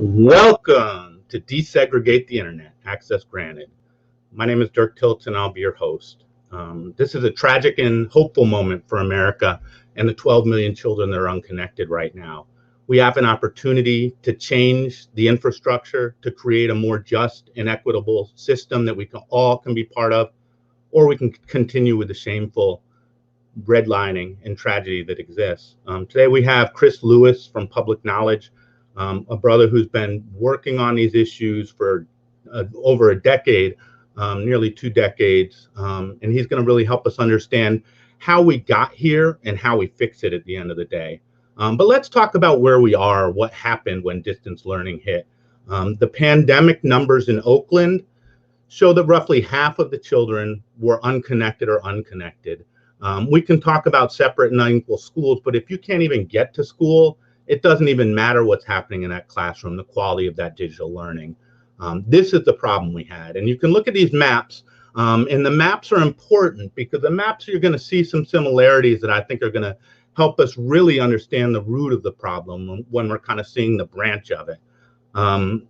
Welcome to Desegregate the Internet, Access Granted. My name is Dirk Tilts and I'll be your host. This is a tragic and hopeful moment for America and the 12 million children that are unconnected right now. We have an opportunity to change the infrastructure, to create a more just and equitable system that we all can be part of, or we can continue with the shameful redlining and tragedy that exists. Today we have Chris Lewis from Public Knowledge, a brother who's been working on these issues for over a decade, nearly 2 decades, and he's going to really help us understand how we got here and how we fix it at the end of the day. But let's talk about where we are, what happened when distance learning hit. The pandemic numbers in Oakland show that roughly half of the children were unconnected or unconnected. We can talk about separate and unequal schools, but if you can't even get to school, it doesn't even matter what's happening in that classroom, the quality of that digital learning. This is the problem we had. And you can look at these maps, and the maps are important because the maps, you're going to see some similarities that I think are going to help us really understand the root of the problem when we're kind of seeing the branch of it. And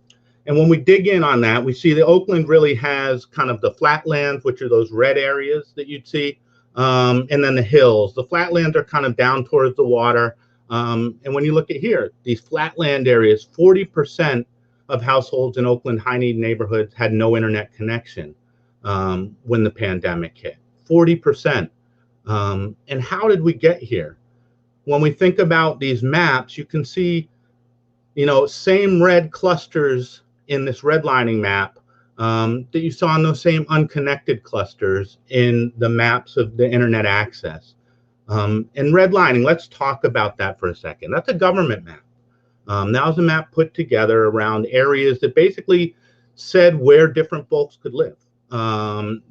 when we dig in on that, we see that Oakland really has kind of the flatlands, which are those red areas that you'd see, and then the hills. The flatlands are kind of down towards the water. And when you look at here, these flatland areas, 40% of households in Oakland high-need neighborhoods had no internet connection when the pandemic hit. 40%. And how did we get here? When we think about these maps, you can see, same red clusters in this redlining map that you saw in those same unconnected clusters in the maps of the internet access. And redlining, let's talk about that for a second. That's a government map. That was a map put together around areas that basically said where different folks could live.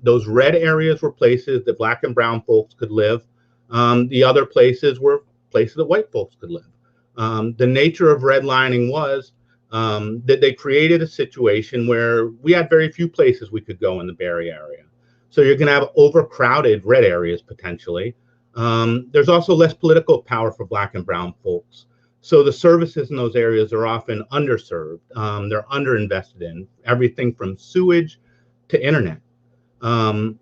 Those red areas were places that Black and brown folks could live. The other places were places that white folks could live. The nature of redlining was that they created a situation where we had very few places we could go in the Bay Area. So you're going to have overcrowded red areas potentially. There's also less political power for Black and brown folks. So the services in those areas are often underserved. They're underinvested in, everything from sewage to internet. And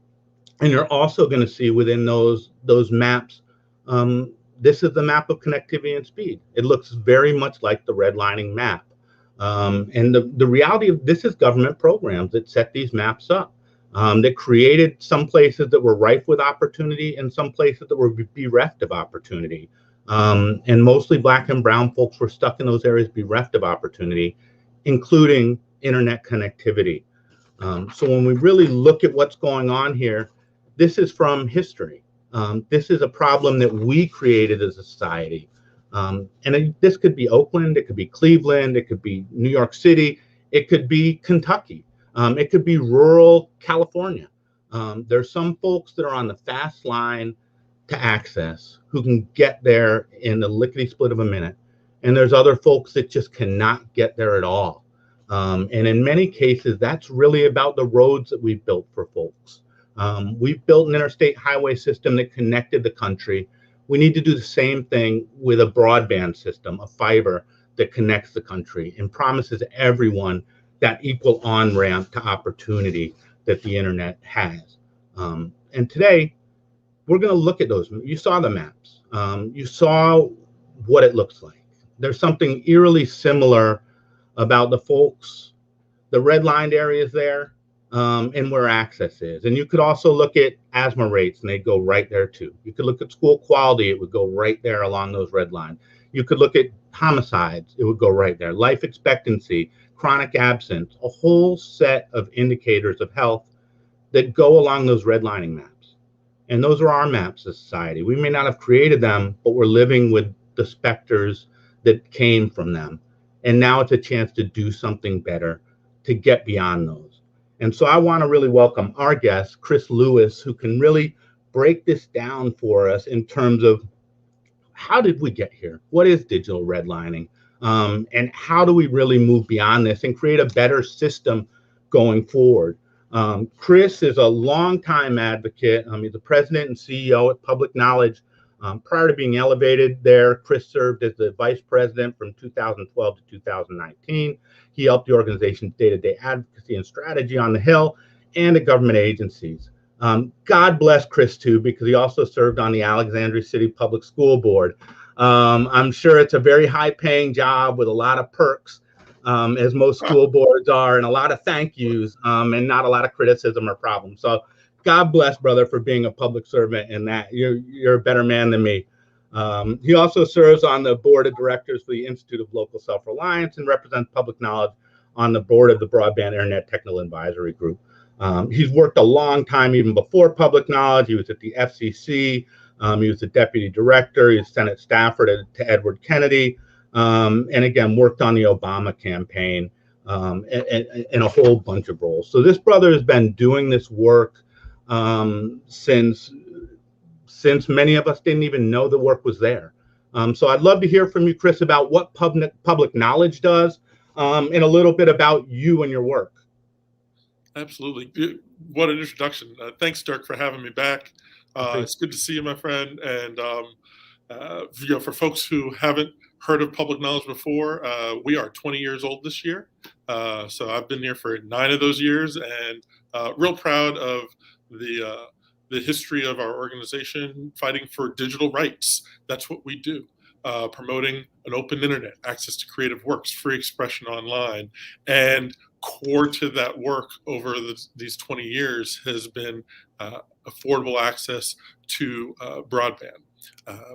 you're also going to see within those maps, this is the map of connectivity and speed. It looks very much like the redlining map. And the reality of this is government programs that set these maps up. That created some places that were rife with opportunity and some places that were bereft of opportunity. And mostly Black and brown folks were stuck in those areas bereft of opportunity, including internet connectivity. So when we really look at what's going on here, this is from history. This is a problem that we created as a society. This could be Oakland, it could be Cleveland, it could be New York City, it could be Kentucky. It could be rural California. There's some folks that are on the fast line to access who can get there in the lickety split of a minute. And there's other folks that just cannot get there at all. And in many cases, that's really about the roads that we've built for folks. We've built an interstate highway system that connected the country. We need to do the same thing with a broadband system, a fiber that connects the country and promises everyone that equal on-ramp to opportunity that the internet has. And today, we're going to look at those. You saw the maps. You saw what it looks like. There's something eerily similar about the folks, the redlined areas there, and where access is. And you could also look at asthma rates, and they'd go right there too. You could look at school quality, it would go right there along those red lines. You could look at homicides, it would go right there. Life expectancy, chronic absence, a whole set of indicators of health that go along those redlining maps. And those are our maps as society. We may not have created them, but we're living with the specters that came from them. And now it's a chance to do something better, to get beyond those. And so I want to really welcome our guest, Chris Lewis, who can really break this down for us in terms of how did we get here? What is digital redlining? And how do we really move beyond this and create a better system going forward? Chris is a longtime advocate. He's the president and CEO at Public Knowledge, Prior to being elevated there, Chris served as the vice president from 2012 to 2019. He helped the organization's day-to-day advocacy and strategy on the Hill and at government agencies. God bless Chris, too, because he also served on the Alexandria City Public School Board. I'm sure it's a very high-paying job with a lot of perks, as most school boards are, and a lot of thank yous, and not a lot of criticism or problems. So God bless, brother, for being a public servant, and that you're a better man than me. He also serves on the board of directors for the Institute of Local Self-Reliance and represents public knowledge on the board of the Broadband Internet Technical Advisory Group. He's worked a long time, even before public knowledge. He was at the FCC. He was the deputy director. He was Senate staffer to Edward Kennedy. And again, worked on the Obama campaign and a whole bunch of roles. So this brother has been doing this work since many of us didn't even know the work was there. So I'd love to hear from you, Chris, about what public knowledge does, and a little bit about you and your work. Absolutely. What an introduction. Thanks, Dirk, for having me back. It's good to see you, my friend. And for folks who haven't heard of public knowledge before, we are 20 years old this year. So I've been here for 9 of those years, and real proud of the history of our organization fighting for digital rights. That's what we do. Promoting an open internet, access to creative works, free expression online. And core to that work over these 20 years has been affordable access to broadband,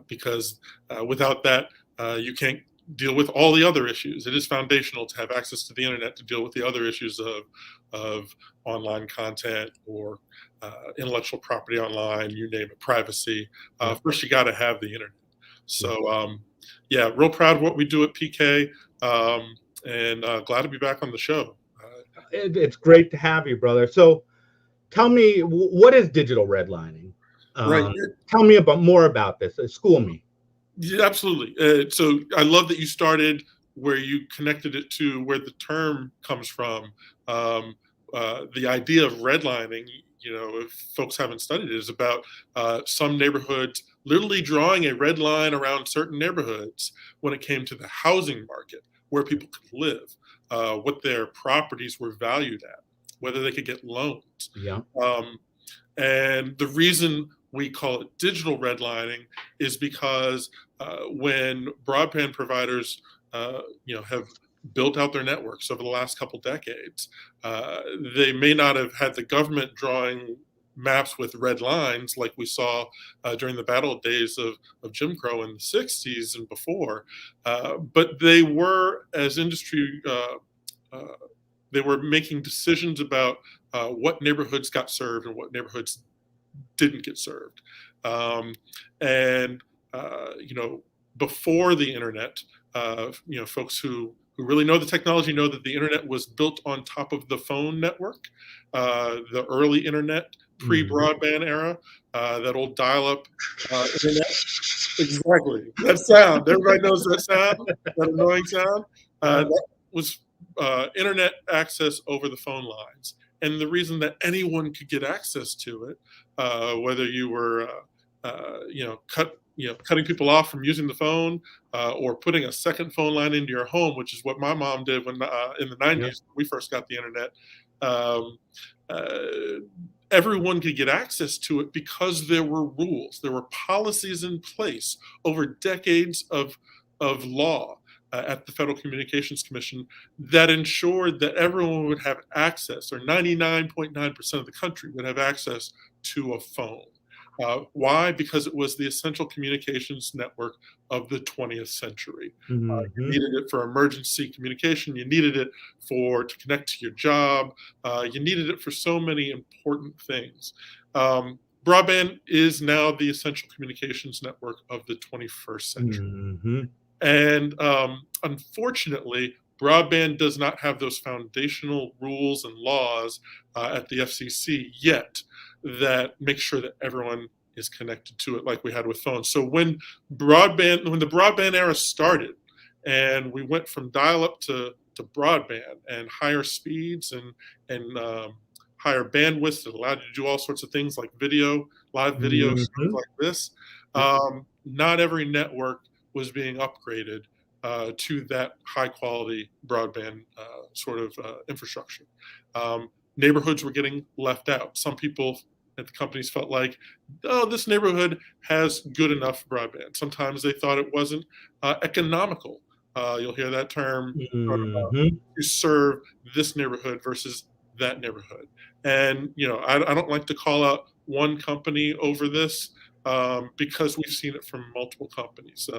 because without that, you can't deal with all the other issues. It is foundational to have access to the internet to deal with the other issues of online content or intellectual property online, you name it, privacy. First, you got to have the internet. So, yeah, real proud of what we do at PK, and glad to be back on the show. It's great to have you, brother. So tell me, what is digital redlining? Right. Tell me more about this. School me. Yeah, absolutely. So I love that you started where you connected it to where the term comes from. The idea of redlining, if folks haven't studied it, is about some neighborhoods literally drawing a red line around certain neighborhoods when it came to the housing market, where people could live, what their properties were valued at, whether they could get loans. Yeah. And the reason we call it digital redlining is because when broadband providers, have built out their networks over the last couple decades, they may not have had the government drawing maps with red lines like we saw during the battle days of Jim Crow in the 60s and before, but they were, as industry, they were making decisions about what neighborhoods got served and what neighborhoods didn't get served. Before the internet, folks who really know the technology know that the internet was built on top of the phone network, the early internet, pre-broadband era, that old dial-up internet. Exactly. That sound. Everybody knows that sound, that annoying sound. That was internet access over the phone lines. And the reason that anyone could get access to it, whether you were, cutting people off from using the phone, or putting a second phone line into your home, which is what my mom did when in the 90s, when we first got the internet. Everyone could get access to it because there were rules, there were policies in place over decades of law at the Federal Communications Commission that ensured that everyone would have access, or 99.9% of the country would have access to a phone. Why? Because it was the essential communications network of the 20th century. You needed it for emergency communication. You needed it to connect to your job. You needed it for so many important things. Broadband is now the essential communications network of the 21st century. And unfortunately, broadband does not have those foundational rules and laws at the FCC yet that make sure that everyone is connected to it like we had with phones. So when the broadband era started, and we went from dial-up to broadband and higher speeds and higher bandwidth that allowed you to do all sorts of things like live video, stuff like this. not every network was being upgraded to that high quality broadband infrastructure. Neighborhoods were getting left out. Some people at the companies felt like, oh, this neighborhood has good enough broadband. Sometimes they thought it wasn't economical. You'll hear that term to serve this neighborhood versus that neighborhood. And I don't like to call out one company over this because we've seen it from multiple companies,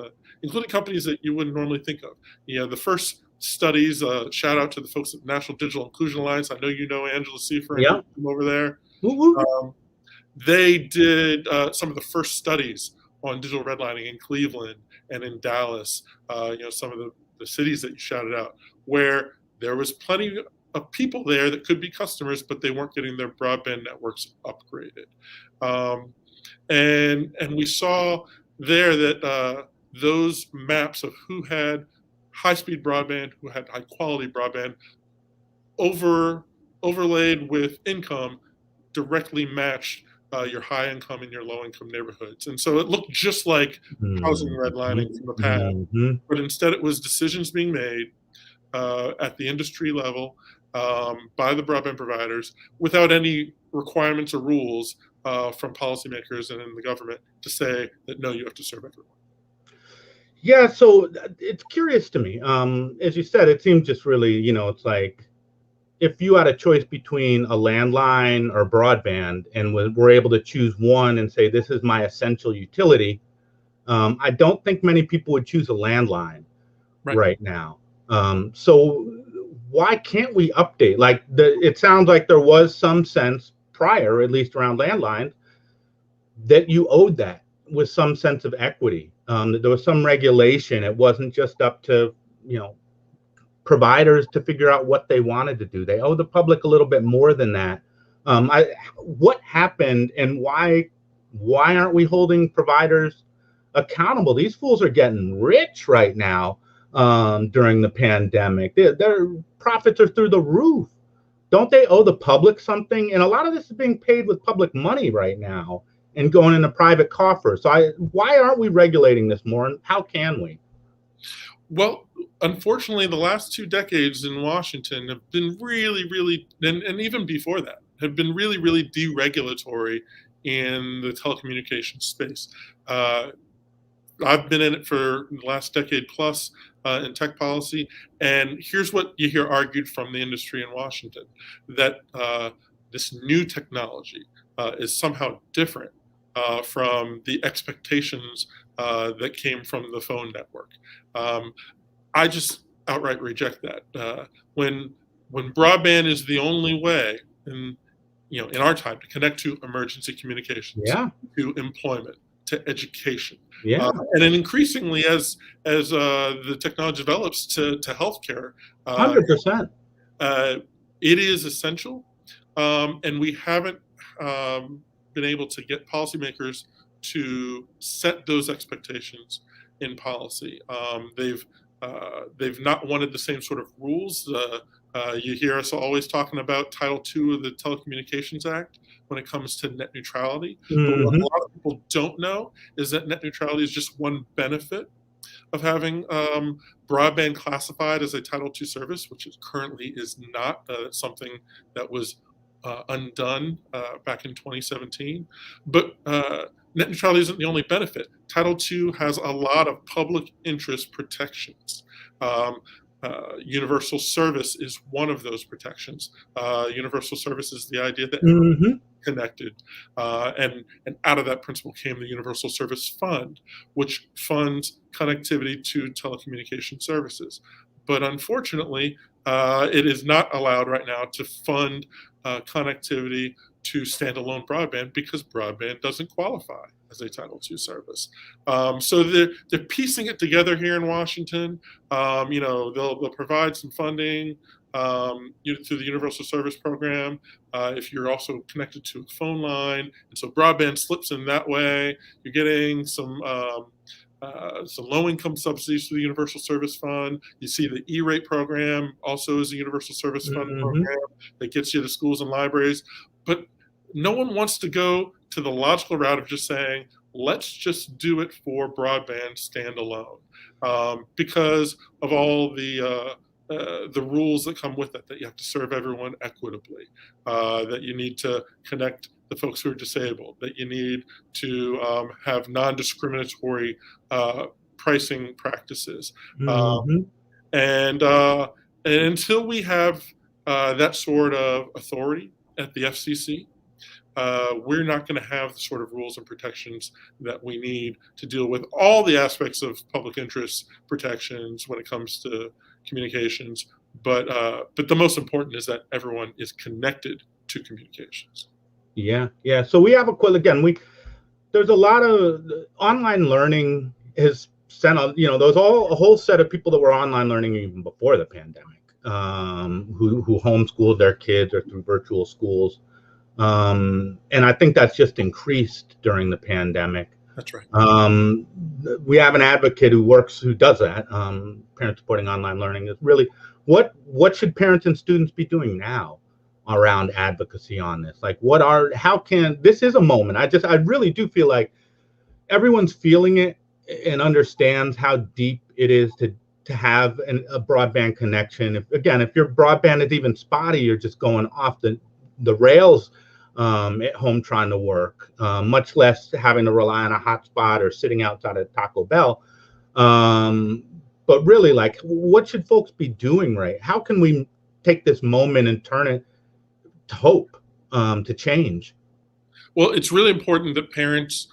including companies that you wouldn't normally think of. The first studies, shout out to the folks at National Digital Inclusion Alliance. I know you know Angela Seifer and over there. They did some of the first studies on digital redlining in Cleveland and in Dallas, some of the cities that you shouted out, where there was plenty of people there that could be customers, but they weren't getting their broadband networks upgraded. And we saw there that those maps of who had high-speed broadband, who had high-quality broadband, overlaid with income, directly matched your high-income and your low-income neighborhoods. And so it looked just like housing redlining from the past, but instead it was decisions being made at the industry level by the broadband providers without any requirements or rules from policymakers and in the government to say that, no, you have to serve everyone. Yeah, so it's curious to me. As you said, it seems just really, it's like if you had a choice between a landline or broadband and were able to choose one and say, this is my essential utility, I don't think many people would choose a landline right now. So why can't we update? Like it sounds like there was some sense prior, at least around landlines, that you owed that with some sense of equity. That there was some regulation. It wasn't just up to, providers to figure out what they wanted to do. They owe the public a little bit more than that. What happened and why aren't we holding providers accountable? These fools are getting rich right now during the pandemic. Their profits are through the roof. Don't they owe the public something? And a lot of this is being paid with public money right now and going into private coffers. So why aren't we regulating this more, and how can we? Well, unfortunately, the last 2 decades in Washington have been really, really, and even before that, have been really, really deregulatory in the telecommunications space. I've been in it for the last decade plus in tech policy, and here's what you hear argued from the industry in Washington, that this new technology is somehow different from the expectations that came from the phone network. I just outright reject that. When broadband is the only way in our time to connect to emergency communications, to employment, to education, and then increasingly as the technology develops to healthcare, 100%, it is essential, and we haven't been able to get policymakers to set those expectations in policy. They've not wanted the same sort of rules. You hear us always talking about Title II of the Telecommunications Act when it comes to net neutrality. But what a lot of people don't know is that net neutrality is just one benefit of having broadband classified as a Title II service, which currently is not something that was undone back in 2017. But net neutrality isn't the only benefit. Title II has a lot of public interest protections. Universal service is one of those protections. Universal service is the idea that everyone connected, and out of that principle came the Universal Service Fund, which funds connectivity to telecommunication services. But unfortunately, it is not allowed right now to fund connectivity to standalone broadband because broadband doesn't qualify as a Title II service. So they're piecing it together here in Washington. They'll provide some funding through the Universal Service Program if you're also connected to a phone line, and so broadband slips in that way. You're getting some low-income subsidies through the Universal Service Fund. You see the E-rate program also is a Universal Service Fund program that gets you to schools and libraries. But no one wants to go to the logical route of just saying, let's just do it for broadband standalone, because of all the rules that come with it, that you have to serve everyone equitably, that you need to connect the folks who are disabled, that you need to have non-discriminatory pricing practices. Hmm. And, uh, and until we have that sort of authority at the FCC, we're not going to have the sort of rules and protections that we need to deal with all the aspects of public interest protections when it comes to communications. But the most important is that everyone is connected to communications. Yeah, yeah. So we have again. There's a lot of online learning has sent there's a whole set of people that were online learning even before the pandemic, who homeschooled their kids or through virtual schools. And I think that's just increased during the pandemic. That's right. We have an advocate who does that. Parents supporting online learning is really what should parents and students be doing now around advocacy on this? Like, this is a moment. I really do feel like everyone's feeling it and understands how deep it is to have a broadband connection. If your broadband is even spotty, you're just going off the rails at home trying to work, much less having to rely on a hotspot or sitting outside of Taco Bell. But really, like, what should folks be doing, right? How can we take this moment and turn it to hope, to change? Well, it's really important that parents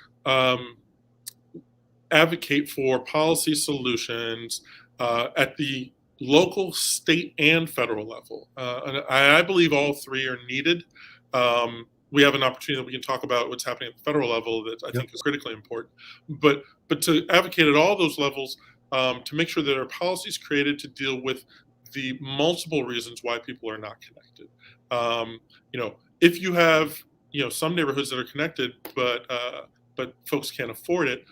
advocate for policy solutions at the local, state, and federal level. And I believe all three are needed. We have an opportunity that we can talk about what's happening at the federal level that I think is critically important. But to advocate at all those levels, to make sure that there are policies created to deal with the multiple reasons why people are not connected. If you have some neighborhoods that are connected, but folks can't afford it.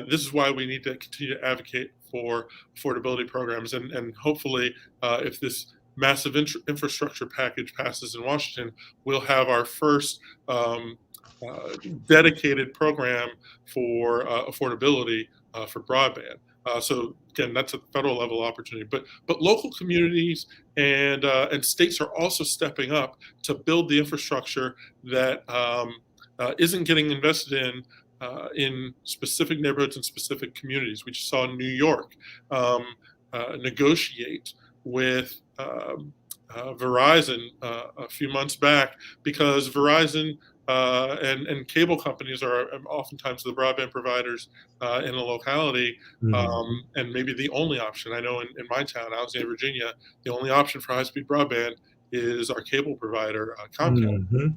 This is why we need to continue to advocate for affordability programs, and hopefully, if this massive infrastructure package passes in Washington, we'll have our first dedicated program for affordability for broadband. So again, that's a federal level opportunity, but local communities and states are also stepping up to build the infrastructure that isn't getting invested in specific neighborhoods and specific communities. We just saw New York negotiate with Verizon a few months back, because Verizon and cable companies are oftentimes the broadband providers in a locality, and maybe the only option. I know in my town, Alexandria, Virginia, the only option for high-speed broadband is our cable provider, Comcast.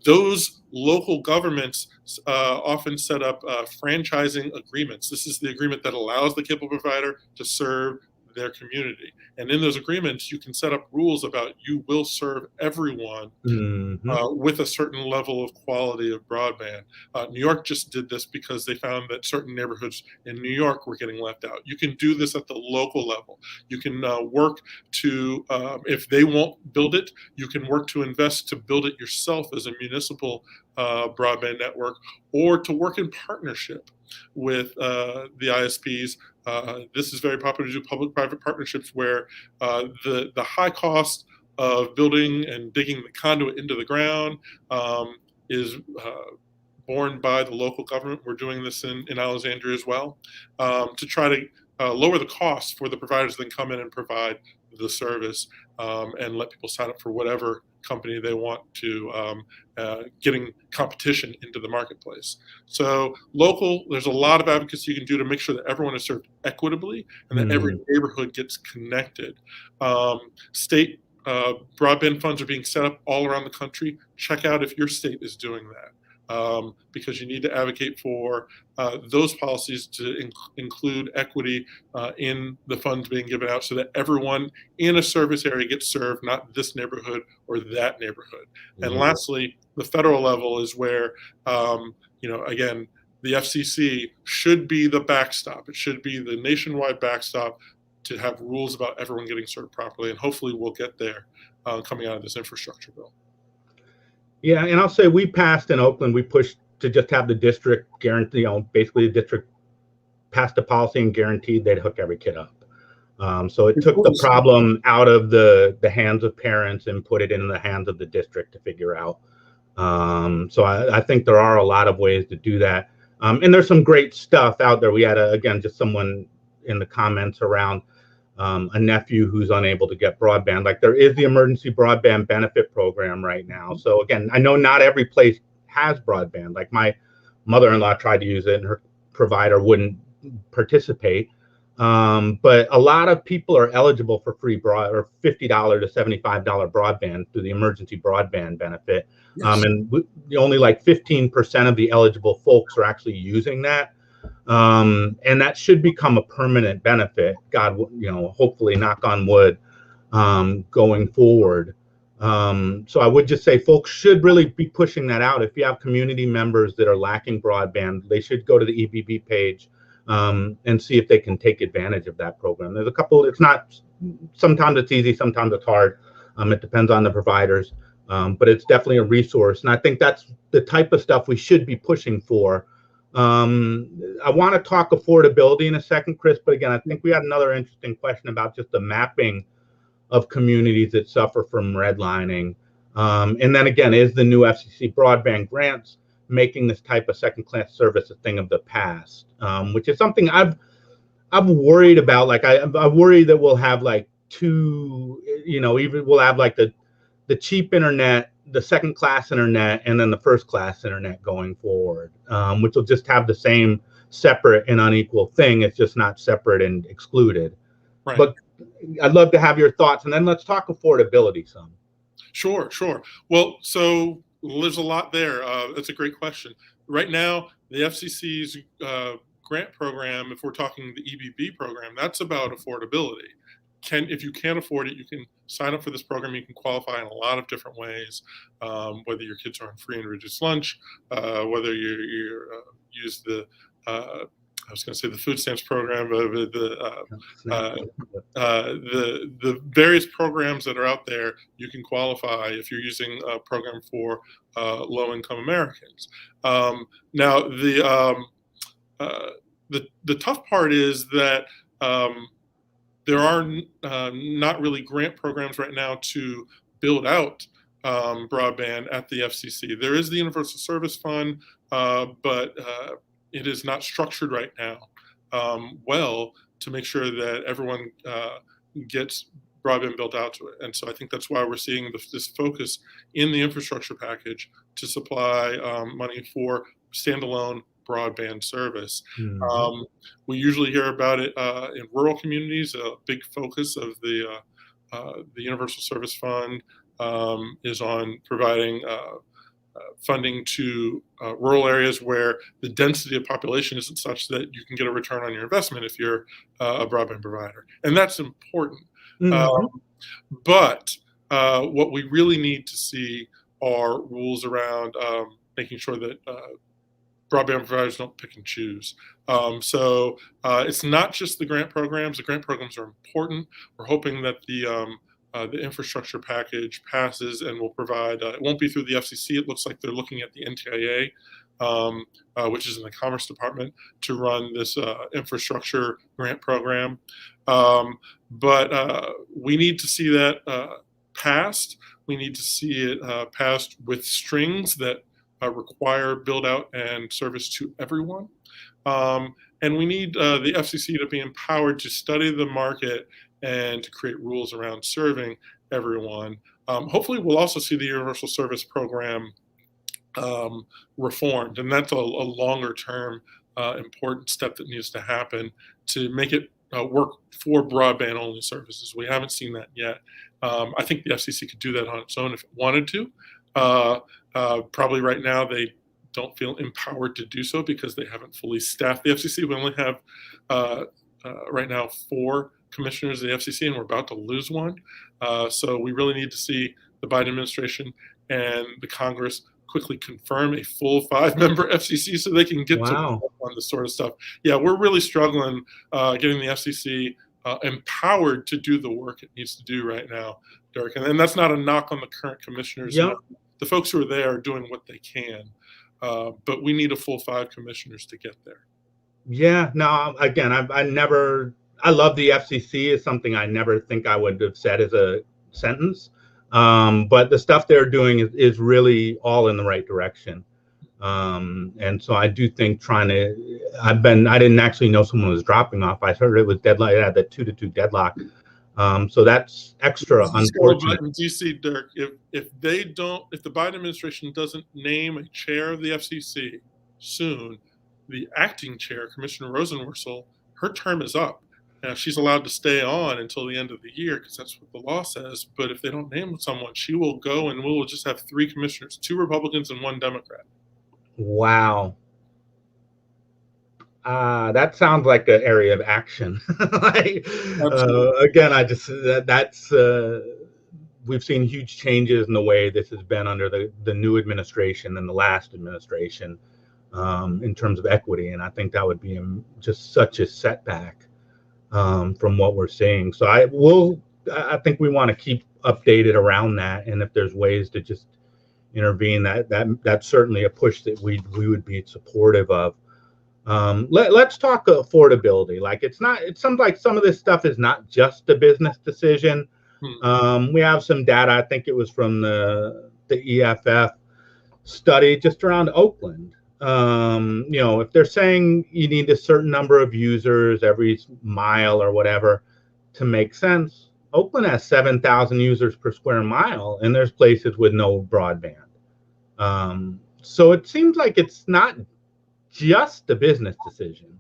Those local governments often set up franchising agreements. This is the agreement that allows the cable provider to serve their community. And in those agreements, you can set up rules about you will serve everyone with a certain level of quality of broadband. New York just did this because they found that certain neighborhoods in New York were getting left out. You can do this at the local level. You can work to, if they won't build it, you can work to invest to build it yourself as a municipal broadband network, or to work in partnership with the ISPs. This is very popular to do public-private partnerships, where the high cost of building and digging the conduit into the ground is borne by the local government. We're doing this in Alexandria as well, to try to lower the cost for the providers that can come in and provide the service, and let people sign up for whatever company they want to, getting competition into the marketplace. So local, there's a lot of advocacy you can do to make sure that everyone is served equitably and that every neighborhood gets connected. State broadband funds are being set up all around the country. Check out if your state is doing that, because you need to advocate for those policies to include equity in the funds being given out, so that everyone in a service area gets served, not this neighborhood or that neighborhood. And lastly, the federal level is where, again, the FCC should be the backstop. It should be the nationwide backstop to have rules about everyone getting served properly. And hopefully we'll get there coming out of this infrastructure bill. Yeah, and I'll say we passed in Oakland, we pushed to just have the district guarantee, basically the district passed a policy and guaranteed they'd hook every kid up. So it took the problem out of the hands of parents and put it in the hands of the district to figure out. So I think there are a lot of ways to do that. And there's some great stuff out there. We had, again, just someone in the comments around a nephew who's unable to get broadband. Like, there is the emergency broadband benefit program right now. So again, I know not every place has broadband. Like, my mother-in-law tried to use it and her provider wouldn't participate. But a lot of people are eligible for free or $50 to $75 broadband through the emergency broadband benefit. Yes. And only like 15% of the eligible folks are actually using that. And that should become a permanent benefit. God, hopefully, knock on wood, going forward. So I would just say folks should really be pushing that out. If you have community members that are lacking broadband, they should go to the EBB page and see if they can take advantage of that program. There's a couple, sometimes it's easy, sometimes it's hard. It depends on the providers, but it's definitely a resource. And I think that's the type of stuff we should be pushing for. I want to talk affordability in a second, Chris, but again, I think we had another interesting question about just the mapping of communities that suffer from redlining. And then again, is the new FCC broadband grants making this type of second-class service a thing of the past, which is something I've worried about. Like, I worry that we'll have like we'll have like the cheap internet, the second-class internet, and then the first-class internet going forward, which will just have the same separate and unequal thing. It's just not separate and excluded. Right. But I'd love to have your thoughts, and then let's talk affordability some. Sure. Well, so there's a lot there. That's a great question. Right now, the FCC's grant program, if we're talking the EBB program, that's about affordability. If you can't afford it, you can sign up for this program. You can qualify in a lot of different ways, whether your kids are on free and reduced lunch, whether you use the I was going to say the food stamps program, the various programs that are out there. You can qualify if you're using a program for low-income Americans. Now, the tough part is that there are not really grant programs right now to build out broadband at the FCC. There is the Universal Service Fund, but it is not structured right now well to make sure that everyone gets broadband built out to it. And so I think that's why we're seeing this focus in the infrastructure package to supply money for standalone broadband service. Mm-hmm. We usually hear about it in rural communities. A big focus of the Universal Service Fund is on providing funding to rural areas where the density of population isn't such that you can get a return on your investment if you're a broadband provider. And that's important. Mm-hmm. But what we really need to see are rules around making sure that broadband providers don't pick and choose. So it's not just the grant programs. The grant programs are important. We're hoping that the infrastructure package passes and will provide, it won't be through the FCC. It looks like they're looking at the NTIA, which is in the Commerce Department, to run this infrastructure grant program. But we need to see that passed. We need to see it passed with strings that require build out and service to everyone. And we need the FCC to be empowered to study the market and to create rules around serving everyone. Hopefully, we'll also see the Universal Service Program reformed, and that's a longer-term important step that needs to happen to make it work for broadband-only services. We haven't seen that yet. I think the FCC could do that on its own if it wanted to. Probably right now they don't feel empowered to do so because they haven't fully staffed the FCC. We only have right now 4 commissioners of the FCC, and we're about to lose one. So we really need to see the Biden administration and the Congress quickly confirm a full 5-member FCC so they can get to on this sort of stuff. Yeah, we're really struggling getting the FCC empowered to do the work it needs to do right now, Dirk. And that's not a knock on the current commissioners. Yep. The folks who are there are doing what they can. but we need a full 5 commissioners to get there. Yeah, no, again, I love the FCC is something I never think I would have said as a sentence. But the stuff they're doing is really all in the right direction. And so I do think I didn't actually know someone was dropping off. I heard it was deadline, it had that 2-2 deadlock. So that's extra unfortunate. Do you see, Dirk, if the Biden administration doesn't name a chair of the FCC soon, the acting chair, Commissioner Rosenworcel, her term is up. Now, she's allowed to stay on until the end of the year because that's what the law says. But if they don't name someone, she will go, and we will just have 3 commissioners, 2 Republicans and 1 Democrat. Wow. That sounds like an area of action. Again, we've seen huge changes in the way this has been under the new administration and the last administration in terms of equity. And I think that would be just such a setback from what we're seeing. So I think we want to keep updated around that. And if there's ways to just intervene, that's certainly a push that we would be supportive of. Let's talk affordability. It sounds like some of this stuff is not just a business decision. We have some data. I think it was from the EFF study just around Oakland. If they're saying you need a certain number of users every mile or whatever to make sense, Oakland has 7,000 users per square mile, and there's places with no broadband. So it seems like it's not just a business decision.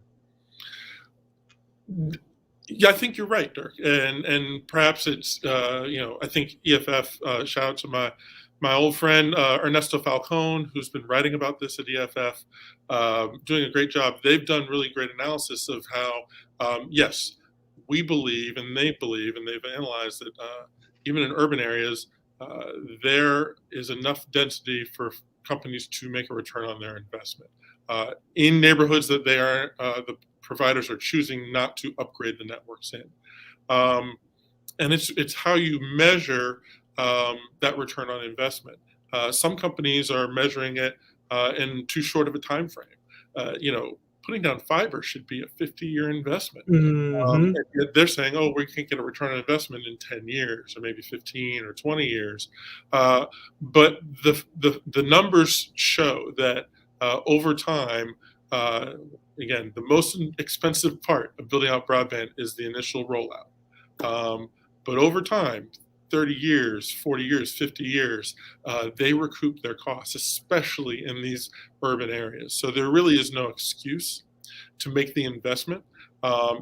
Yeah, I think you're right, Dirk, and perhaps it's I think EFF. Shout out to my old friend Ernesto Falcone, who's been writing about this at EFF, doing a great job. They've done really great analysis of how yes, we believe and they believe, and they've analyzed that even in urban areas there is enough density for companies to make a return on their investment. In neighborhoods that the providers are choosing not to upgrade the networks in, and it's how you measure that return on investment. Some companies are measuring it in too short of a time frame. Putting down fiber should be a 50-year investment. They're saying, oh, we can't get a return on investment in 10 years or maybe 15 or 20 years. But the numbers show that over time, again, the most expensive part of building out broadband is the initial rollout. But over time, 30 years, 40 years, 50 years, they recoup their costs, especially in these urban areas. So there really is no excuse to make the investment,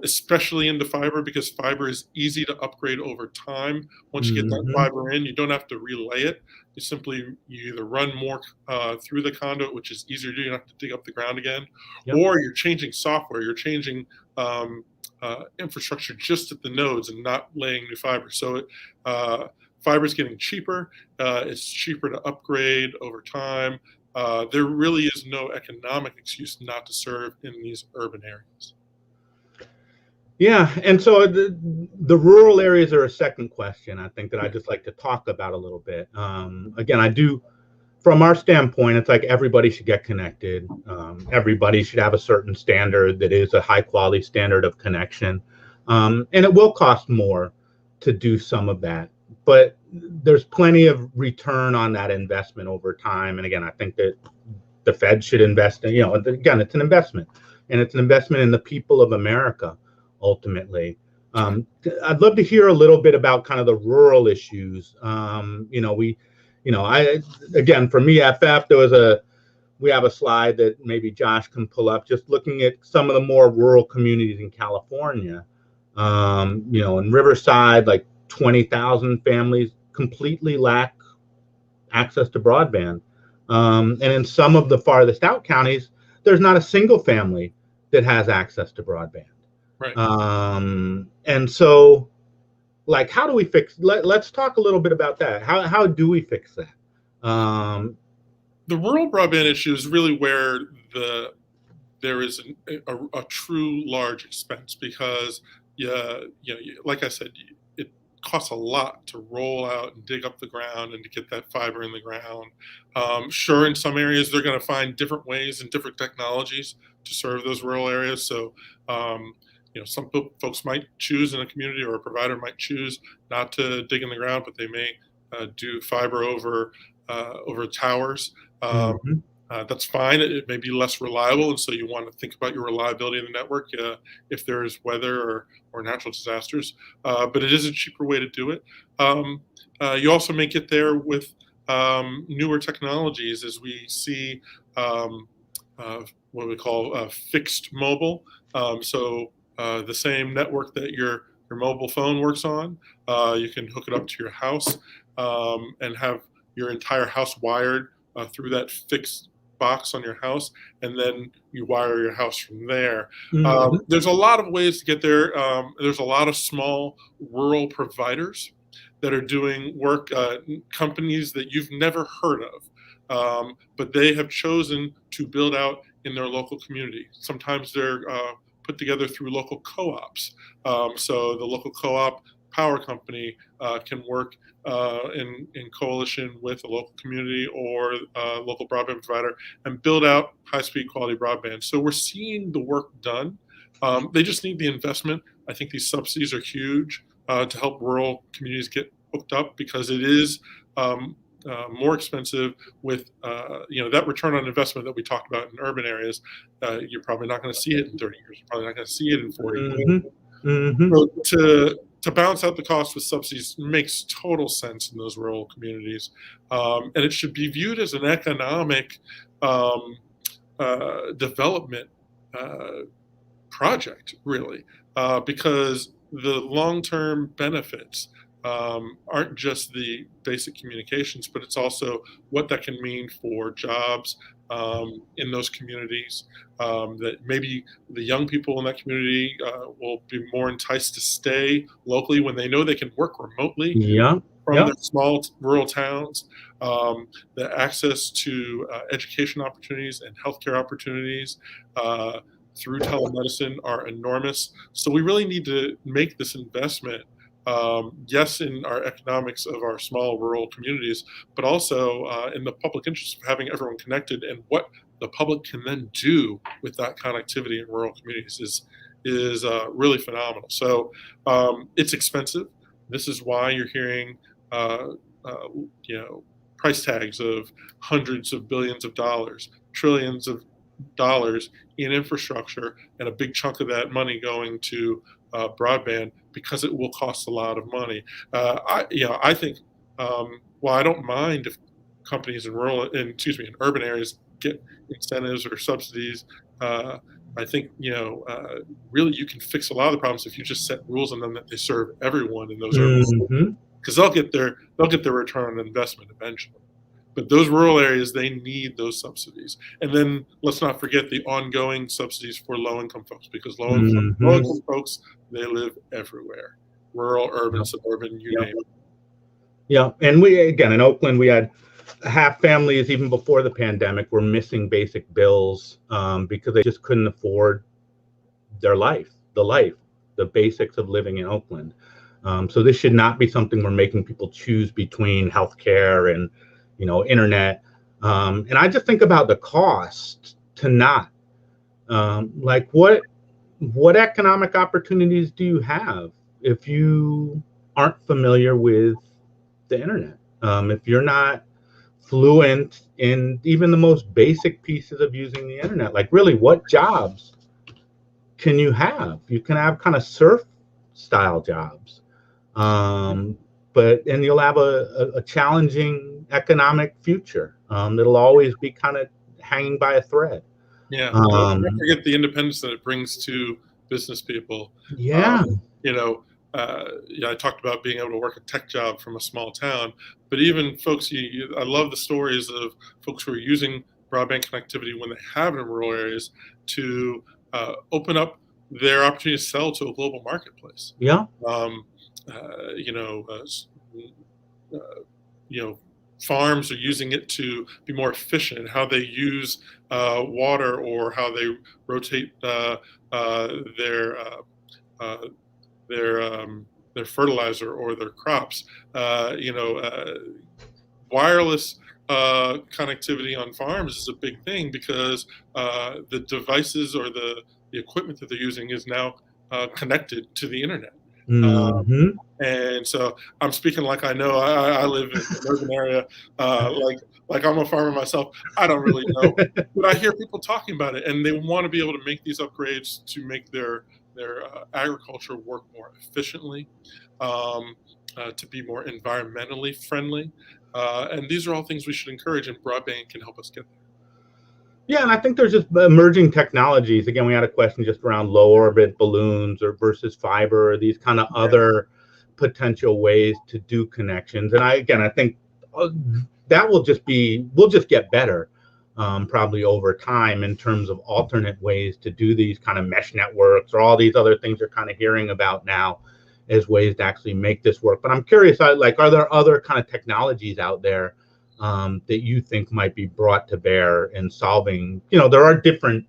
especially into fiber, because fiber is easy to upgrade over time. Once you get that fiber in, you don't have to relay it. You either run more through the conduit, which is easier to do. You don't have to dig up the ground again, or you're changing software. You're changing infrastructure just at the nodes and not laying new fiber. So fiber is getting cheaper. It's cheaper to upgrade over time. There really is no economic excuse not to serve in these urban areas. Yeah, and so the rural areas are a second question, I think, that I just like to talk about a little bit. Again, from our standpoint, it's like everybody should get connected. Everybody should have a certain standard that is a high quality standard of connection. And it will cost more to do some of that, but there's plenty of return on that investment over time. And again, I think that the Fed should invest in, again, it's an investment, and it's an investment in the people of America, ultimately. I'd love to hear a little bit about kind of the rural issues. Again, from EFF, we have a slide that maybe Josh can pull up, just looking at some of the more rural communities in California. In Riverside, like 20,000 families completely lack access to broadband. And in some of the farthest out counties, there's not a single family that has access to broadband. Right. And so, how do we fix? Let's talk a little bit about that. How do we fix that? The rural broadband issue is really where there is a true large expense, because like I said, costs a lot to roll out and dig up the ground and to get that fiber in the ground. Sure, in some areas they're going to find different ways and different technologies to serve those rural areas. So, some folks might choose in a community, or a provider might choose not to dig in the ground, but they may do fiber over towers. Hmm. That's fine. It may be less reliable, and so you want to think about your reliability in the network if there's weather or natural disasters. But it is a cheaper way to do it. You also may get there with newer technologies, as we see what we call fixed mobile. The same network that your mobile phone works on, you can hook it up to your house and have your entire house wired through that fixed box on your house, and then you wire your house from there. Hmm. There's a lot of ways to get there. There's a lot of small rural providers that are doing work, companies that you've never heard of, but they have chosen to build out in their local community. Sometimes they're put together through local co-ops. So the local co-op power company can work in coalition with a local community or a local broadband provider and build out high-speed quality broadband. So we're seeing the work done. They just need the investment. I think these subsidies are huge to help rural communities get hooked up, because it is more expensive with that return on investment that we talked about in urban areas. You're probably not going to see it in 30 years. You're probably not going to see it in 40 years. Hmm. So to balance out the cost with subsidies makes total sense in those rural communities, and it should be viewed as an economic development project, really, because the long-term benefits aren't just the basic communications, but it's also what that can mean for jobs in those communities. That maybe the young people in that community will be more enticed to stay locally when they know they can work remotely Yeah. from Yeah. their small rural towns. The access to education opportunities and healthcare opportunities through telemedicine are enormous. So we really need to make this investment, yes, in our economics of our small rural communities, but also in the public interest of having everyone connected, and what the public can then do with that connectivity in rural communities is really phenomenal. So it's expensive. This is why you're hearing, uh, uh, price tags of hundreds of billions of dollars, trillions of dollars in infrastructure, and a big chunk of that money going to broadband, because it will cost a lot of money. I think, well, I don't mind if companies in urban areas get incentives or subsidies. Uh, I think really you can fix a lot of the problems if you just set rules on them that they serve everyone in those urban, Hmm. because they'll get their return on investment eventually. But those rural areas, they need those subsidies. And then let's not forget the ongoing subsidies for low-income folks, because Hmm. low-income folks, they live everywhere, rural, urban, Yeah. suburban, you Yeah. name it. Yeah. And we, again, in Oakland, we had half families, even before the pandemic, were missing basic bills because they just couldn't afford their the basics of living in Oakland. So this should not be something we're making people choose between healthcare and, internet. And I just think about the cost to not. Like what economic opportunities do you have if you aren't familiar with the internet? If you're not fluent in even the most basic pieces of using the internet, like really, what jobs can you have? You can have kind of surf style jobs, um, and you'll have a challenging economic future that'll always be kind of hanging by a thread. Yeah, don't Um, forget the independence that it brings to business people. yeah. Um, you know, I talked about being able to work a tech job from a small town, but even folks, I love the stories of folks who are using broadband connectivity when they have it in rural areas to open up their opportunity to sell to a global marketplace. Yeah. Um, uh, you know, uh, s- uh, you know, farms are using it to be more efficient in how they use water, or how they rotate uh, their uh, their their fertilizer or their crops. Wireless connectivity on farms is a big thing because the devices or the equipment that they're using is now connected to the internet. Mm-hmm. And so I'm speaking like I know. I live in an urban area, like I'm a farmer myself. I don't really know, but I hear people talking about it, and they want to be able to make these upgrades to make their agriculture work more efficiently, um, to be more environmentally friendly, and these are all things we should encourage, and broadband can help us get there. Yeah, and I think there's just emerging technologies. Again, we had a question just around low orbit balloons or versus fiber, or these kind of other potential ways to do connections. And I think that we'll just get better, probably over time in terms of alternate ways to do these kind of mesh networks or all these other things you're kind of hearing about now as ways to actually make this work. But I'm curious, are there other kind of technologies out there that you think might be brought to bear in solving? There are different.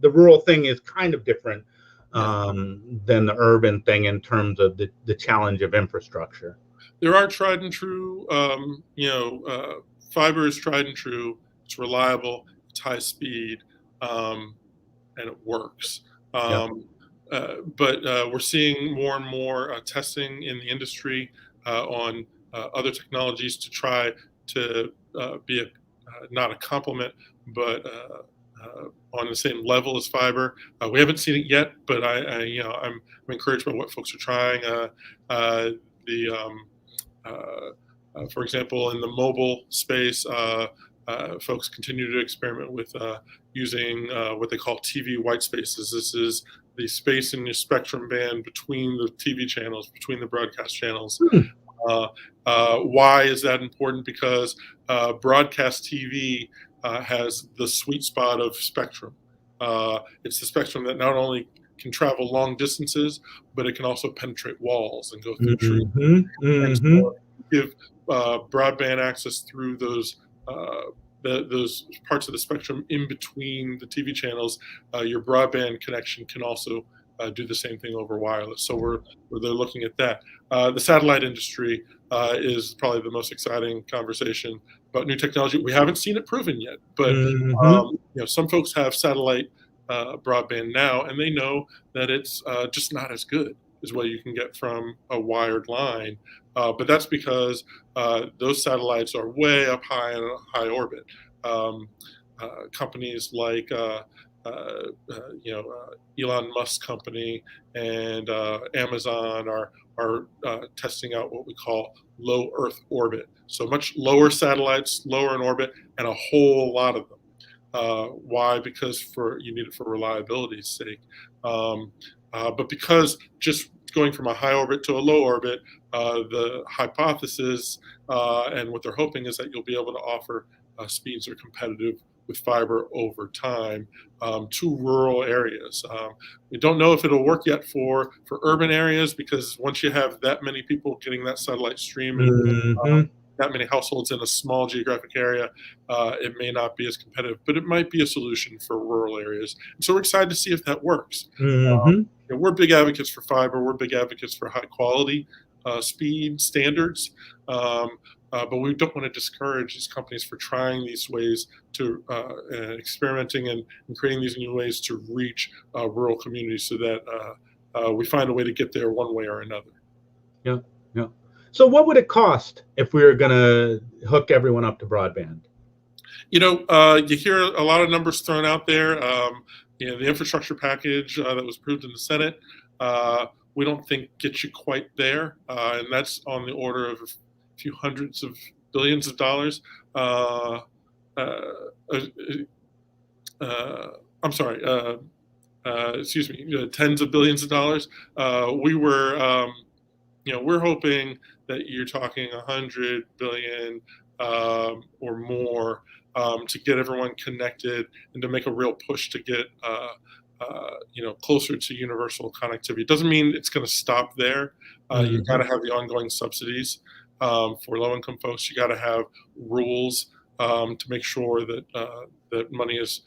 The rural thing is kind of different than the urban thing in terms of the challenge of infrastructure. There are tried and true. Fiber is tried and true. It's reliable. It's high speed, and it works. Yeah. But we're seeing more and more testing in the industry on other technologies to try to be not a complement, but on the same level as fiber. We haven't seen it yet, but I'm encouraged by what folks are trying. For example, in the mobile space, folks continue to experiment with using what they call TV white spaces. This is the space in your spectrum band between the TV channels, between the broadcast channels. Why is that important? Because broadcast TV has the sweet spot of spectrum. It's the spectrum that not only can travel long distances, but it can also penetrate walls and go through trees. And so give broadband access through those parts of the spectrum in between the TV channels. Your broadband connection can also do the same thing over wireless. So they're looking at that. The satellite industry is probably the most exciting conversation about new technology. We haven't seen it proven yet, but some folks have satellite broadband now, and they know that it's just not as good as what you can get from a wired line. But that's because those satellites are way up high in a high orbit. Companies like Elon Musk's company and Amazon are testing out what we call low Earth orbit. So much lower satellites, lower in orbit, and a whole lot of them. Why? Because you need it for reliability's sake. But because just going from a high orbit to a low orbit, the hypothesis and what they're hoping is that you'll be able to offer speeds that are competitive with fiber over time to rural areas. We don't know if it'll work yet for urban areas, because once you have that many people getting that satellite stream and that many households in a small geographic area, it may not be as competitive, but it might be a solution for rural areas. And so we're excited to see if that works. We're big advocates for fiber. We're big advocates for high quality speed standards. But we don't want to discourage these companies for trying these ways to experimenting and creating these new ways to reach rural communities, so that we find a way to get there one way or another. Yeah. So what would it cost if we were going to hook everyone up to broadband? You hear a lot of numbers thrown out there. The infrastructure package that was approved in the Senate, we don't think gets you quite there, and that's on the order of a few hundreds of billions of dollars. I'm sorry, excuse me, tens of billions of dollars. We're hoping that you're talking 100 billion or more to get everyone connected and to make a real push to get closer to universal connectivity. It doesn't mean it's going to stop there. You got to have the ongoing subsidies for low-income folks. You got to have rules to make sure that that money is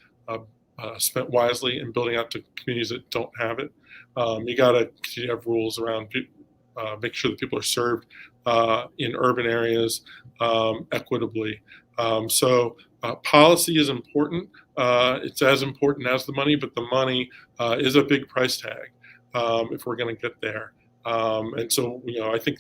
spent wisely in building out to communities that don't have it. You got to have rules around make sure that people are served in urban areas equitably. So policy is important. It's as important as the money, but the money is a big price tag if we're going to get there. And so, I think,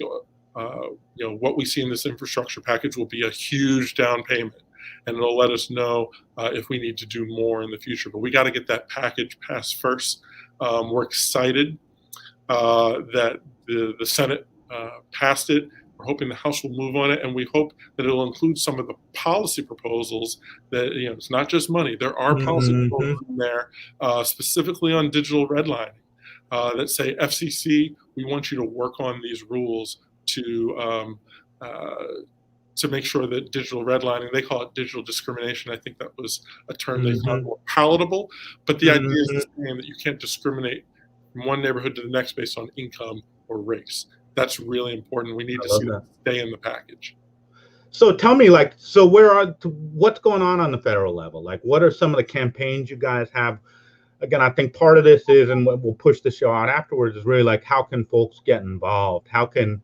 what we see in this infrastructure package will be a huge down payment, and it'll let us know if we need to do more in the future. But we got to get that package passed first. We're excited that the Senate passed it. We're hoping the House will move on it, and we hope that it'll include some of the policy proposals that, it's not just money. There are policy proposals in there, specifically on digital redlining, that say, FCC, we want you to work on these rules to make sure that digital redlining, they call it digital discrimination. I think that was a term they found more palatable. But the idea is the same, that you can't discriminate from one neighborhood to the next based on income or race. That's really important. We need to see that stay in the package. So tell me, what's going on the federal level? Like, what are some of the campaigns you guys have? Again, I think part of this is, and we'll push the show out afterwards, is really like, how can folks get involved? How can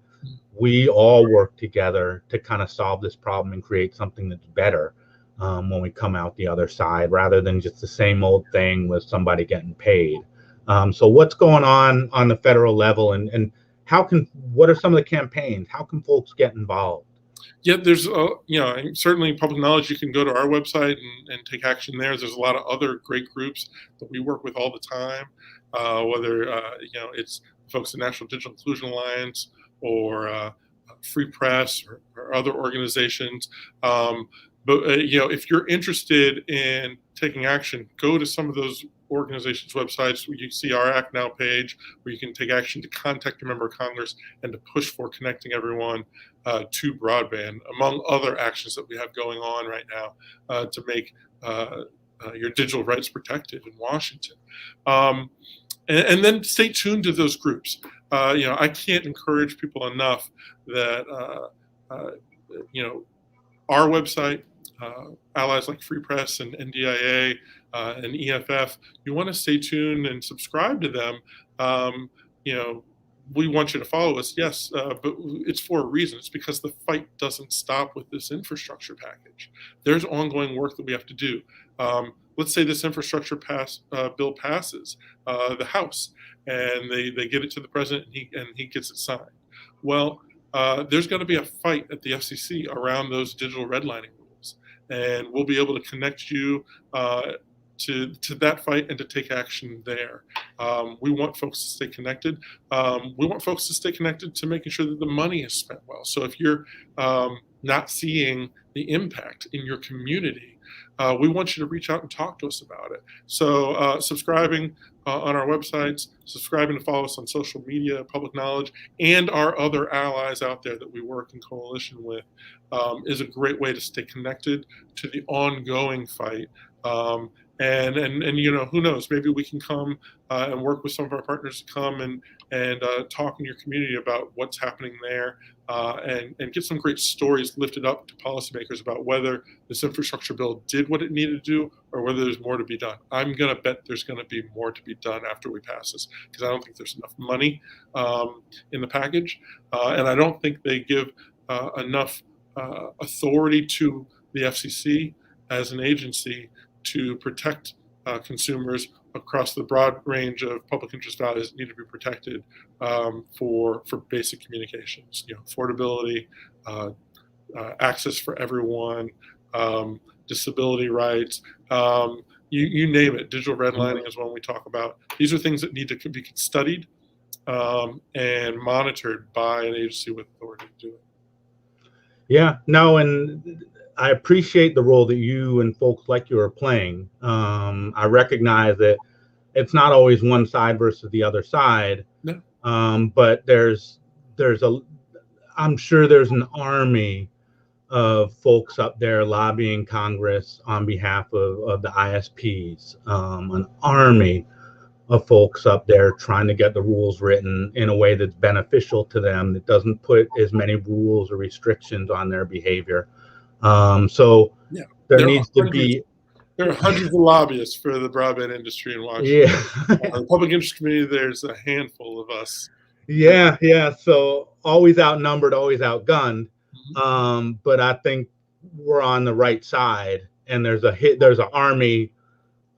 we all work together to kind of solve this problem and create something that's better when we come out the other side, rather than just the same old thing with somebody getting paid? So what's going on the federal level, and what are some of the campaigns? How can folks get involved? Yeah, there's, certainly public knowledge. You can go to our website and take action there. There's a lot of other great groups that we work with all the time, whether, it's folks in National Digital Inclusion Alliance or Free Press or other organizations. But if you're interested in taking action, go to some of those organizations' websites where you see our Act Now page, where you can take action to contact a member of Congress and to push for connecting everyone to broadband, among other actions that we have going on right now to make your digital rights protected in Washington. And then stay tuned to those groups. I can't encourage people enough that, our website, allies like Free Press and NDIA and EFF, you want to stay tuned and subscribe to them. We want you to follow us, yes, but it's for a reason. It's because the fight doesn't stop with this infrastructure package. There's ongoing work that we have to do. Let's say this infrastructure bill passes the House, and they get it to the president, and he gets it signed. Well, there's going to be a fight at the FCC around those digital redlining rules, and we'll be able to connect you to that fight and to take action there. We want folks to stay connected. We want folks to stay connected to making sure that the money is spent well. So if you're not seeing the impact in your community, we want you to reach out and talk to us about it. So subscribing on our websites, subscribing to follow us on social media, public knowledge, and our other allies out there that we work in coalition with is a great way to stay connected to the ongoing fight. And who knows, maybe we can come and work with some of our partners to come and talk in your community about what's happening there and get some great stories lifted up to policymakers about whether this infrastructure bill did what it needed to do or whether there's more to be done. I'm going to bet there's going to be more to be done after we pass this, because I don't think there's enough money in the package, and I don't think they give enough authority to the FCC as an agency to protect consumers across the broad range of public interest values that need to be protected for basic communications. Affordability, access for everyone, disability rights, you name it. Digital redlining is one we talk about. These are things that need to be studied and monitored by an agency with authority to do it. Yeah, no, and I appreciate the role that you and folks like you are playing. I recognize that it's not always one side versus the other side. No. But I'm sure there's an army of folks up there lobbying Congress on behalf of the ISPs, an army of folks up there trying to get the rules written in a way that's beneficial to them, that doesn't put as many rules or restrictions on their behavior. So yeah, there needs to be. There are hundreds of lobbyists for the broadband industry in Washington. Yeah. The public interest committee, there's a handful of us. Yeah. So always outnumbered, always outgunned. Mhm. But I think we're on the right side, and there's an army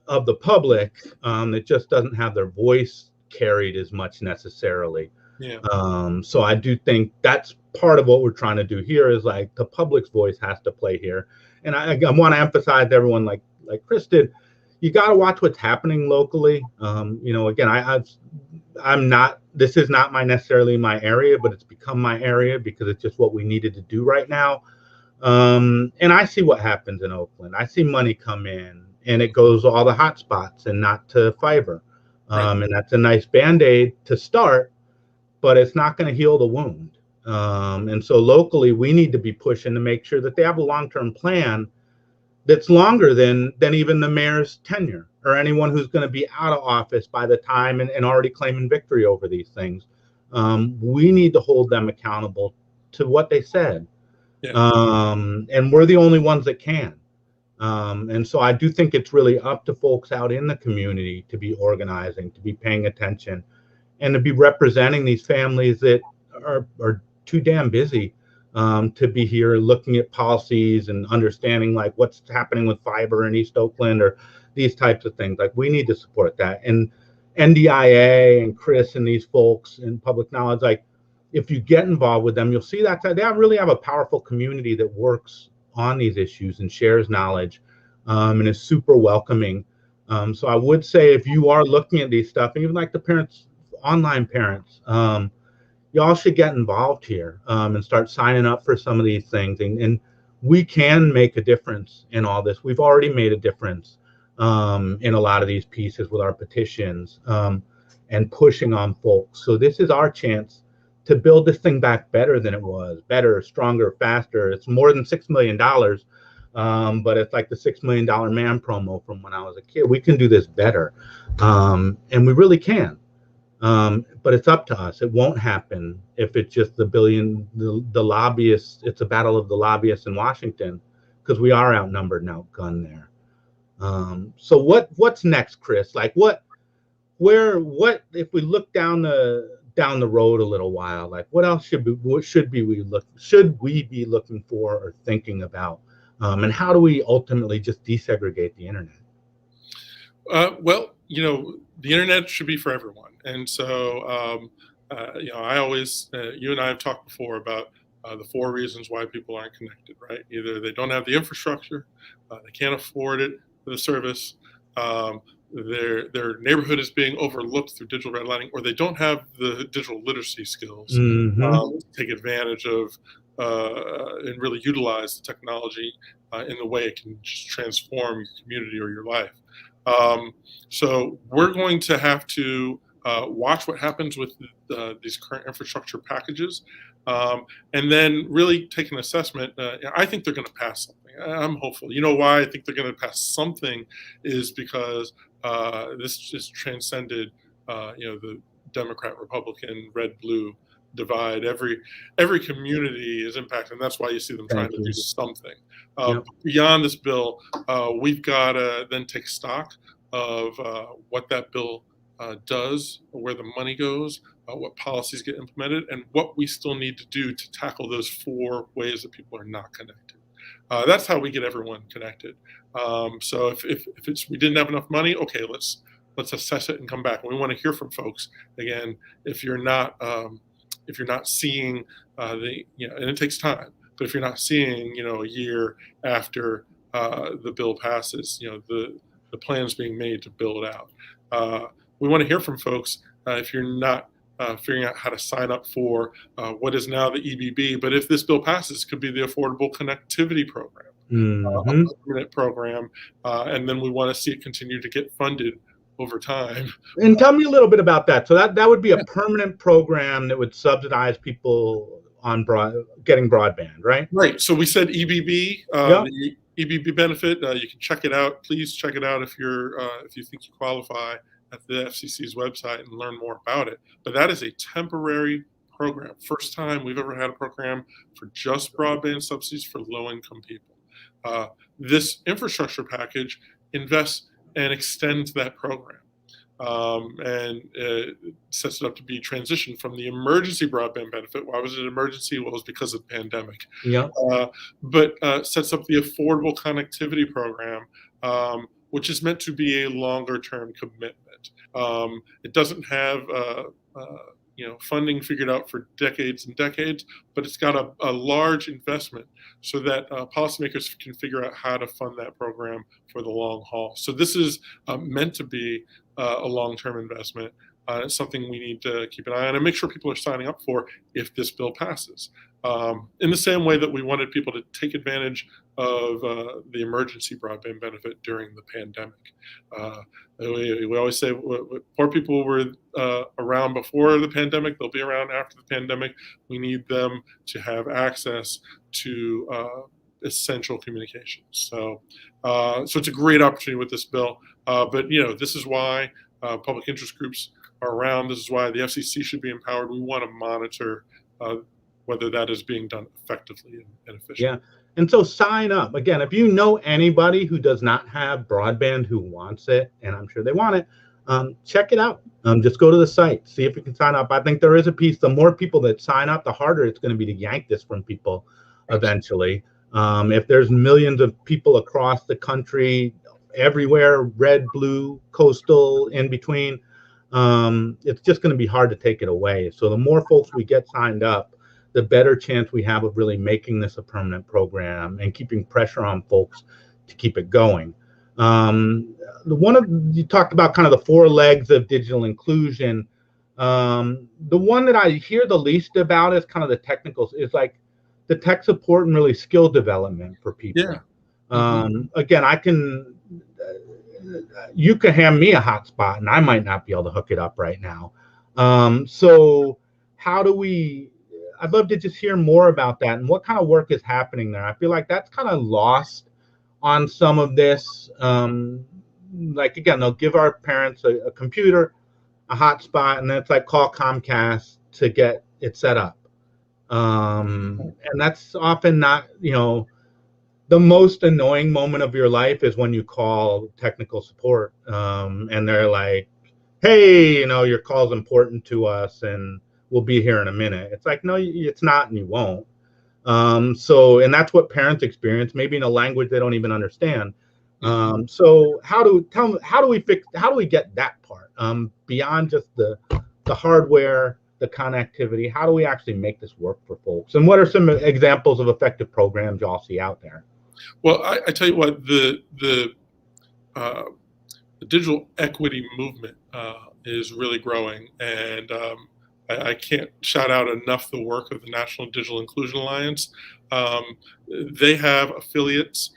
of the public that just doesn't have their voice carried as much necessarily. Yeah. So I do think that's part of what we're trying to do here is like the public's voice has to play here. And I want to emphasize to everyone, like Chris did, you got to watch what's happening locally. Again, I'm not. This is not my necessarily my area, but it's become my area because it's just what we needed to do right now. And I see what happens in Oakland. I see money come in and it goes to all the hot spots and not to fiber. Right. And that's a nice band-aid to start, but it's not going to heal the wound. And so locally, we need to be pushing to make sure that they have a long-term plan that's longer than even the mayor's tenure or anyone who's going to be out of office by the time and already claiming victory over these things. We need to hold them accountable to what they said. Yeah. And we're the only ones that can. And so I do think it's really up to folks out in the community to be organizing, to be paying attention, and to be representing these families that are too damn busy to be here looking at policies and understanding like what's happening with fiber in East Oakland or these types of things. Like we need to support that. And NDIA and Chris and these folks in public knowledge, like if you get involved with them, you'll see that they really have a powerful community that works on these issues and shares knowledge and is super welcoming. So I would say if you are looking at these stuff, and even like the parents, online parents, y'all should get involved here and start signing up for some of these things. And we can make a difference in all this. We've already made a difference in a lot of these pieces with our petitions and pushing on folks. So this is our chance to build this thing back better than it was, better, stronger, faster. It's more than $6 million, but it's like the $6 million man promo from when I was a kid. We can do this better, and we really can. But it's up to us. It won't happen if it's just the lobbyists. It's a battle of the lobbyists in Washington because we are outnumbered and outgunned there. So what's next, Chris? Like what if we look down the road a little while? Like what else should we be looking for or thinking about? And how do we ultimately just desegregate the internet? Well, the internet should be for everyone. And so, I always, you and I have talked before about the 4 reasons why people aren't connected, right? Either they don't have the infrastructure, they can't afford it for the service, their neighborhood is being overlooked through digital redlining, or they don't have the digital literacy skills Mm-hmm. to take advantage of and really utilize the technology in the way it can just transform your community or your life. So we're going to have to watch what happens with these current infrastructure packages, and then really take an assessment. I think they're going to pass something. I'm hopeful. You know why I think they're going to pass something is because this just transcended, the Democrat, Republican, red, blue divide. Every community is impacted, and that's why you see them trying to do something. Yep. Beyond this bill, we've got to then take stock of what that bill does, where the money goes, what policies get implemented, and what we still need to do to tackle those 4 ways that people are not connected. That's how we get everyone connected. So if we didn't have enough money, okay, let's assess it and come back. And we want to hear from folks again. If you're not seeing and it takes time, but if you're not seeing, a year after the bill passes, the plans being made to build out. We want to hear from folks if you're not figuring out how to sign up for what is now the EBB, but if this bill passes, it could be the Affordable Connectivity Program, Mm-hmm. a permanent program, and then we want to see it continue to get funded over time. And tell me a little bit about that. So that would be a permanent program that would subsidize people on getting broadband, right? Right. So we said EBB, Yep. the EBB benefit. You can check it out. Please check it out if you think you qualify at the FCC's website and learn more about it. But that is a temporary program. First time we've ever had a program for just broadband subsidies for low-income people. This infrastructure package invests and extends that program. and sets it up to be transitioned from the emergency broadband benefit. Why was it emergency? Well, it was because of the pandemic. Yeah. But sets up the affordable connectivity program, which is meant to be a longer-term commitment. It doesn't have funding figured out for decades and decades, but it's got a large investment so that policymakers can figure out how to fund that program for the long haul. So this is meant to be a long-term investment. It's something we need to keep an eye on and make sure people are signing up for if this bill passes. In the same way that we wanted people to take advantage of the emergency broadband benefit during the pandemic. We always say poor people were around before the pandemic, they'll be around after the pandemic. We need them to have access to essential communications. So it's a great opportunity with this bill. But this is why public interest groups are around. This is why the FCC should be empowered. We want to monitor whether that is being done effectively and efficiently. Yeah. And so sign up. Again, if you know anybody who does not have broadband who wants it, and I'm sure they want it, check it out. Just go to the site, see if you can sign up. I think there is a piece. The more people that sign up, the harder it's going to be to yank this from people eventually. If there's millions of people across the country, everywhere, red, blue, coastal, in between, it's just going to be hard to take it away. So the more folks we get signed up, the better chance we have of really making this a permanent program and keeping pressure on folks to keep it going. You talked about kind of the 4 legs of digital inclusion. The one that I hear the least about is kind of the technicals, is like the tech support and really skill development for people. Yeah. Again, you can hand me a hotspot and I might not be able to hook it up right now. So how do I'd love to just hear more about that and what kind of work is happening there. I feel like that's kind of lost on some of this. Like, again, they'll give our parents a computer, a hotspot, and then it's like call Comcast to get it set up. And that's often not, the most annoying moment of your life is when you call technical support and they're like, hey, your call's important to us and we'll be here in a minute. It's like, no, it's not, and you won't. And that's what parents experience, maybe in a language they don't even understand. So how do we get that part beyond just the hardware, the connectivity? How do we actually make this work for folks? And what are some examples of effective programs y'all see out there? Well, I tell you what, the digital equity movement is really growing, and I can't shout out enough the work of the National Digital Inclusion Alliance. They have affiliates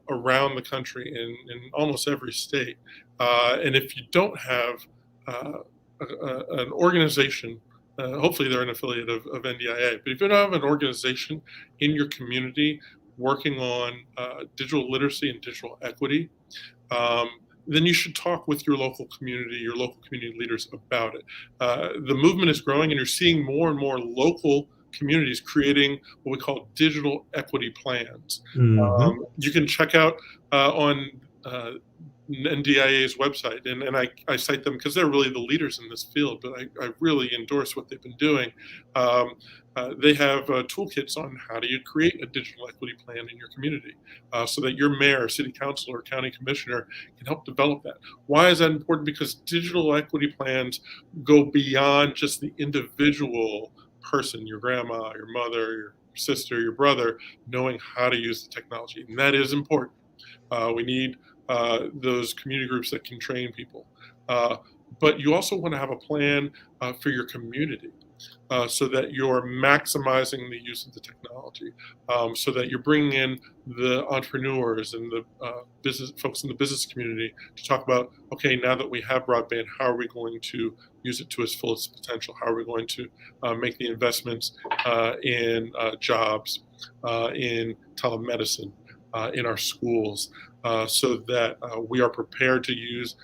around the country in almost every state. And if you don't have an organization, hopefully they're an affiliate of NDIA, but if you don't have an organization in your community working on digital literacy and digital equity, then you should talk with your local community leaders about it. The movement is growing, and you're seeing more and more local communities creating what we call digital equity plans. You can check out on NDIA's website, and I cite them because they're really the leaders in this field, but I really endorse what they've been doing. They have toolkits on how do you create a digital equity plan in your community so that your mayor, city councilor, or county commissioner can help develop that. Why is that important? Because digital equity plans go beyond just the individual person, your grandma, your mother, your sister, your brother, knowing how to use the technology. And that is important. We need those community groups that can train people. But you also want to have a plan for your community so that you're maximizing the use of the technology, so that you're bringing in the entrepreneurs and the business folks in the business community to talk about, okay, now that we have broadband, how are we going to use it to its fullest potential? How are we going to make the investments in jobs, in telemedicine, in our schools, so that we are prepared to use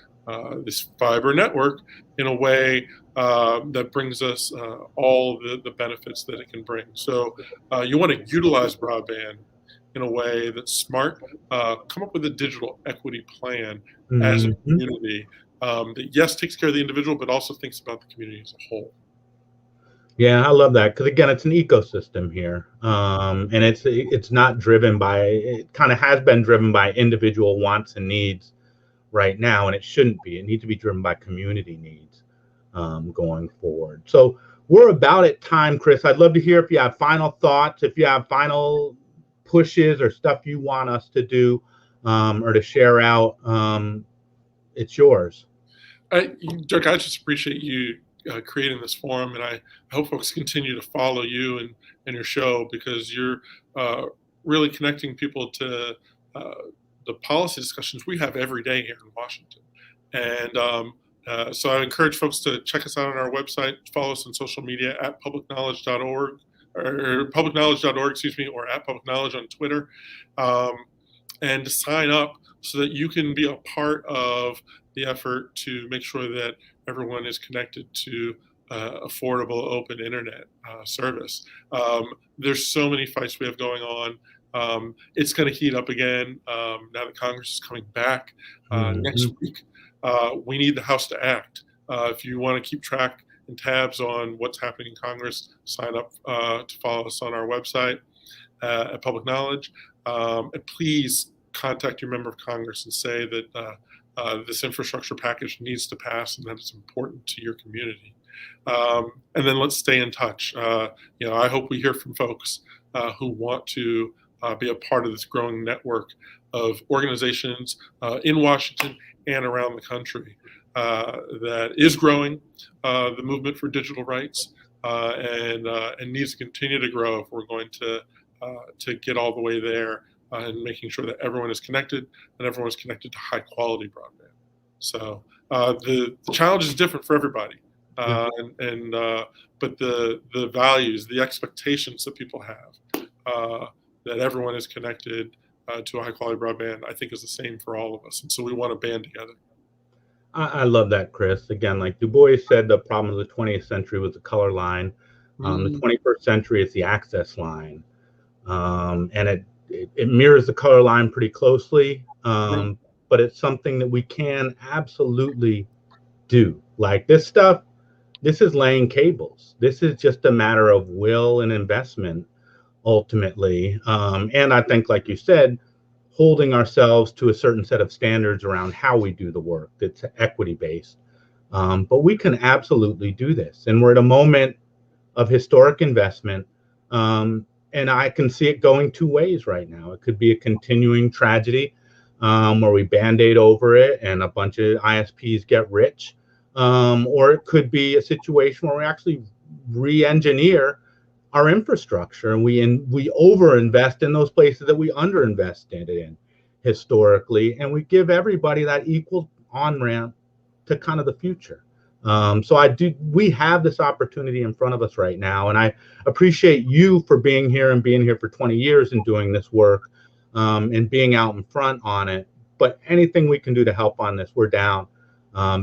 this fiber network in a way that brings us all the benefits that it can bring. So you want to utilize broadband in a way that's smart. Come up with a digital equity plan as a community that, yes, takes care of the individual, but also thinks about the community as a whole. Yeah, I love that, because again, it's an ecosystem here, and it's not driven by. It kind of has been driven by individual wants and needs right now, and it shouldn't be. It needs to be driven by community needs going forward. So we're about at time, Chris. I'd love to hear if you have final thoughts, if you have final pushes or stuff you want us to do or to share out. It's yours. Dirk, I just appreciate you creating this forum, and I hope folks continue to follow you and your show, because you're really connecting people to the policy discussions we have every day here in Washington. And so I encourage folks to check us out on our website, follow us on social media at publicknowledge.org, or publicknowledge.org, excuse me, or at publicknowledge on Twitter, and to sign up so that you can be a part of the effort to make sure that everyone is connected to affordable open internet service. There's so many fights we have going on. It's going to heat up again now that Congress is coming back next week. We need the House to act. If you want to keep track and tabs on what's happening in Congress, sign up to follow us on our website at Public Knowledge. And please contact your member of Congress and say that this infrastructure package needs to pass and that it's important to your community. And then let's stay in touch. I hope we hear from folks who want to be a part of this growing network of organizations in Washington and around the country that is growing the movement for digital rights and needs to continue to grow if we're going to get all the way there. And making sure that everyone is connected and everyone is connected to high quality broadband. So the challenge is different for everybody, but the values, the expectations that people have, that everyone is connected to a high quality broadband, I think is the same for all of us. And so we want to band together. I love that, Chris. Again, like Du Bois said, the problem of the 20th century was the color line. The 21st century is the access line, and it mirrors the color line pretty closely, but it's something that we can absolutely do. Like this stuff, this is laying cables. This is just a matter of will and investment, ultimately. And I think, like you said, holding ourselves to a certain set of standards around how we do the work that's equity-based. But we can absolutely do this. And we're at a moment of historic investment. And I can see it going two ways right now. It could be a continuing tragedy where we Band-Aid over it and a bunch of ISPs get rich. Or it could be a situation where we actually re-engineer our infrastructure and we over-invest in those places that we under-invested in historically. And we give everybody that equal on-ramp to kind of the future. So we have this opportunity in front of us right now, and I appreciate you for being here and being here for 20 years and doing this work and being out in front on it. But anything we can do to help on this, we're down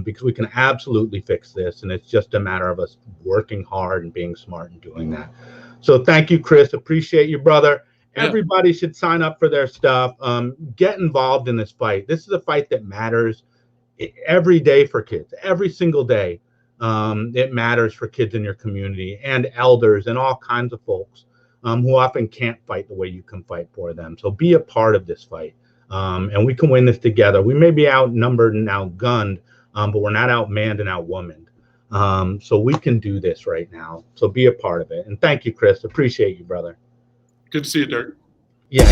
because we can absolutely fix this, and it's just a matter of us working hard and being smart and doing that. So thank you, Chris. Appreciate you, brother. Yeah. Everybody should sign up for their stuff. Get involved in this fight. This is a fight that matters every day for kids, every single day. It matters for kids in your community and elders and all kinds of folks who often can't fight the way you can fight for them. So be a part of this fight, and we can win this together. We may be outnumbered and outgunned, but we're not outmanned and outwomaned. So we can do this right now. So be a part of it. And thank you, Chris. Appreciate you, brother. Good to see you, Dirk. Yeah.